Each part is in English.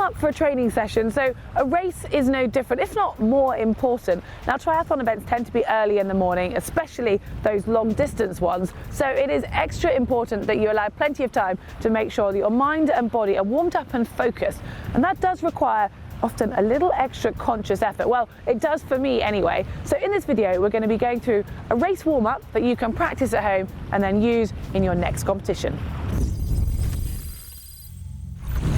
up for a training session, so a race is no different, if not more important. Now, triathlon events tend to be early in the morning, especially those long distance ones, so it is extra important that you allow plenty of time to make sure that your mind and body are warmed up and focused, and that does require often a little extra conscious effort. Well, it does for me anyway. So in this video, we're going to be going through a race warm-up that you can practice at home and then use in your next competition.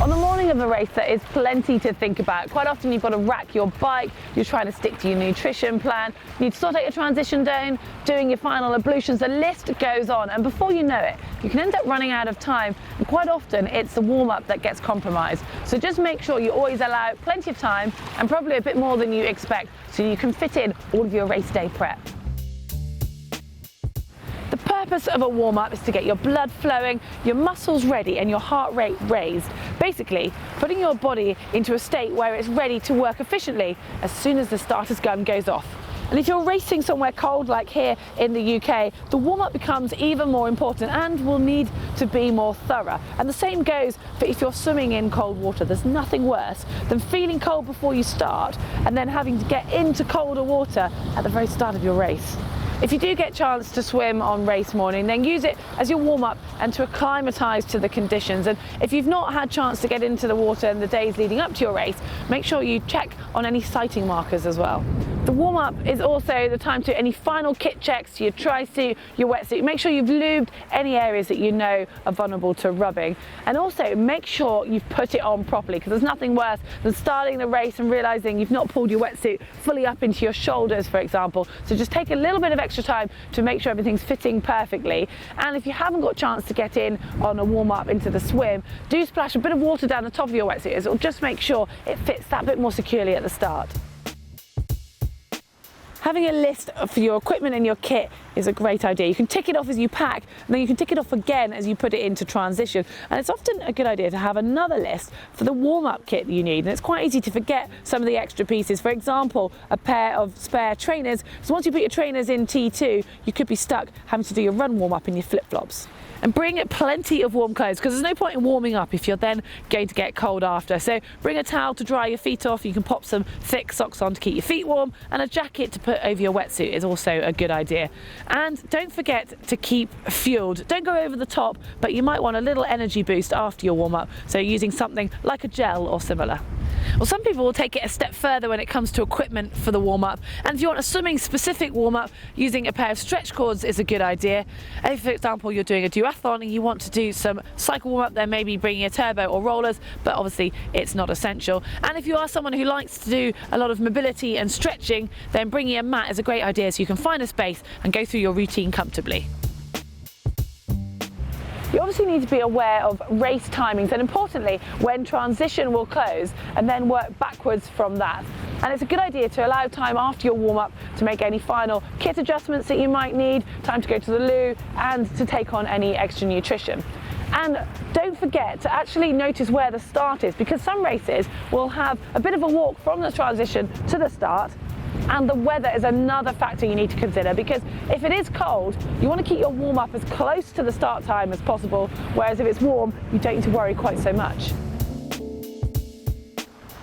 On the morning of a race, there is plenty to think about. Quite often you've got to rack your bike, you're trying to stick to your nutrition plan, you need to sort out your transition down, doing your final ablutions, the list goes on, and before you know it, you can end up running out of time, and quite often it's the warm-up that gets compromised. So just make sure you always allow plenty of time, and probably a bit more than you expect, so you can fit in all of your race day prep. The purpose of a warm-up is to get your blood flowing, your muscles ready and your heart rate raised. Basically, putting your body into a state where it's ready to work efficiently as soon as the starter's gun goes off. And if you're racing somewhere cold like here in the UK, the warm-up becomes even more important and will need to be more thorough. And the same goes for if you're swimming in cold water. There's nothing worse than feeling cold before you start and then having to get into colder water at the very start of your race. If you do get a chance to swim on race morning, then use it as your warm-up and to acclimatise to the conditions. And if you've not had a chance to get into the water in the days leading up to your race, make sure you check on any sighting markers as well. The warm-up is also the time to any final kit checks, your tri-suit, your wetsuit. Make sure you've lubed any areas that you know are vulnerable to rubbing. And also make sure you've put it on properly, because there's nothing worse than starting the race and realising you've not pulled your wetsuit fully up into your shoulders, for example. So just take a little bit of extra time to make sure everything's fitting perfectly. And if you haven't got a chance to get in on a warm-up into the swim, do splash a bit of water down the top of your wetsuit, as it'll just make sure it fits that bit more securely at the start. Having a list for your equipment and your kit is a great idea. You can tick it off as you pack, and then you can tick it off again as you put it into transition. And it's often a good idea to have another list for the warm-up kit you need. And it's quite easy to forget some of the extra pieces. For example, a pair of spare trainers. So once you put your trainers in T2, you could be stuck having to do your run warm-up in your flip-flops. And bring plenty of warm clothes, because there's no point in warming up if you're then going to get cold after. So bring a towel to dry your feet off, you can pop some thick socks on to keep your feet warm, and a jacket to put over your wetsuit is also a good idea. And don't forget to keep fueled. Don't go over the top, but you might want a little energy boost after your warm-up, so using something like a gel or similar. Well, some people will take it a step further when it comes to equipment for the warm-up, and if you want a swimming specific warm-up, using a pair of stretch cords is a good idea. And if, for example, you're doing a duathlon and you want to do some cycle warm-up, then maybe bringing a turbo or rollers, but obviously it's not essential. And if you are someone who likes to do a lot of mobility and stretching, then bringing a mat is a great idea, so you can find a space and go through your routine comfortably. You obviously need to be aware of race timings, and importantly, when transition will close, and then work backwards from that. And it's a good idea to allow time after your warm-up to make any final kit adjustments that you might need, time to go to the loo, and to take on any extra nutrition. And don't forget to actually notice where the start is, because some races will have a bit of a walk from the transition to the start. And the weather is another factor you need to consider, because if it is cold, you want to keep your warm-up as close to the start time as possible, whereas if it's warm, you don't need to worry quite so much.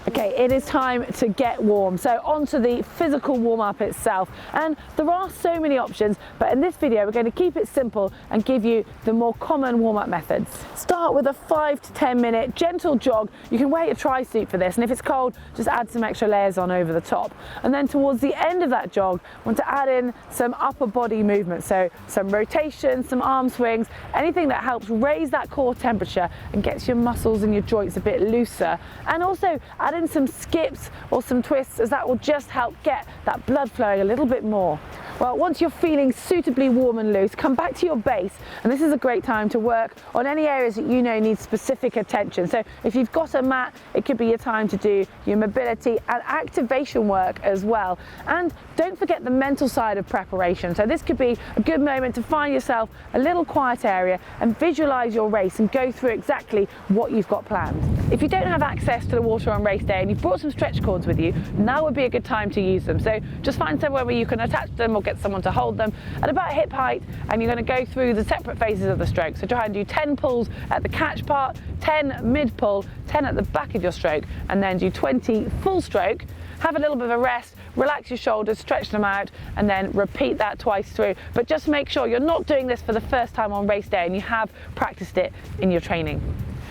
Okay, it is time to get warm. So onto the physical warm-up itself. And there are so many options, but in this video, we're going to keep it simple and give you the more common warm-up methods. Start with a 5 to 10 minute gentle jog. You can wear your tri-suit for this, and if it's cold, just add some extra layers on over the top. And then towards the end of that jog, want to add in some upper body movement. So some rotation, some arm swings, anything that helps raise that core temperature and gets your muscles and your joints a bit looser. And also add in some skips or some twists, as that will just help get that blood flowing a little bit more. Well, once you're feeling suitably warm and loose, come back to your base, and this is a great time to work on any areas that you know need specific attention. So if you've got a mat, it could be your time to do your mobility and activation work as well. And don't forget the mental side of preparation. So this could be a good moment to find yourself a little quiet area and visualize your race and go through exactly what you've got planned. If you don't have access to the water on race day and you've brought some stretch cords with you, now would be a good time to use them. So just find somewhere where you can attach them or get someone to hold them at about hip height, and you're going to go through the separate phases of the stroke. So try and do 10 pulls at the catch part, 10 mid pull, 10 at the back of your stroke, and then do 20 full stroke. Have a little bit of a rest, relax your shoulders, stretch them out, and then repeat that twice through. But just make sure you're not doing this for the first time on race day and you have practiced it in your training.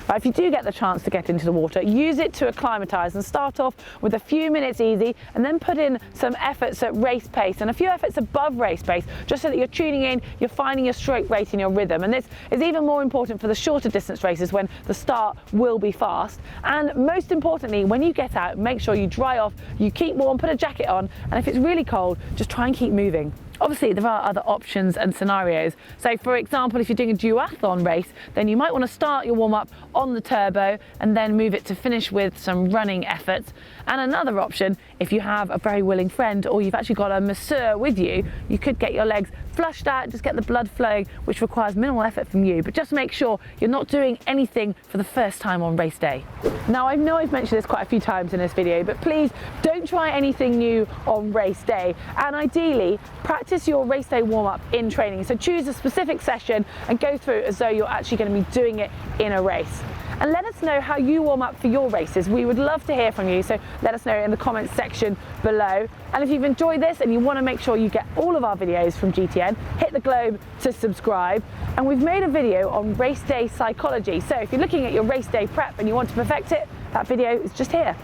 But if you do get the chance to get into the water, use it to acclimatise and start off with a few minutes easy, and then put in some efforts at race pace and a few efforts above race pace, just so that you're tuning in, you're finding your stroke rate and your rhythm. And this is even more important for the shorter distance races when the start will be fast. And most importantly, when you get out, make sure you dry off, you keep warm, put a jacket on, and if it's really cold, just try and keep moving. Obviously, there are other options and scenarios. So for example, if you're doing a duathlon race, then you might want to start your warm-up on the turbo and then move it to finish with some running efforts. And another option, if you have a very willing friend or you've actually got a masseur with you, you could get your legs flushed out, just get the blood flowing, which requires minimal effort from you, but just make sure you're not doing anything for the first time on race day. Now, I know I've mentioned this quite a few times in this video, but please don't try anything new on race day, and ideally practice your race day warm-up in training. So choose a specific session and go through as though you're actually going to be doing it in a race. And let us know how you warm up for your races. We would love to hear from you, so let us know in the comments section below. And if you've enjoyed this and you want to make sure you get all of our videos from GTN, hit the globe to subscribe. And we've made a video on race day psychology. So if you're looking at your race day prep and you want to perfect it, that video is just here.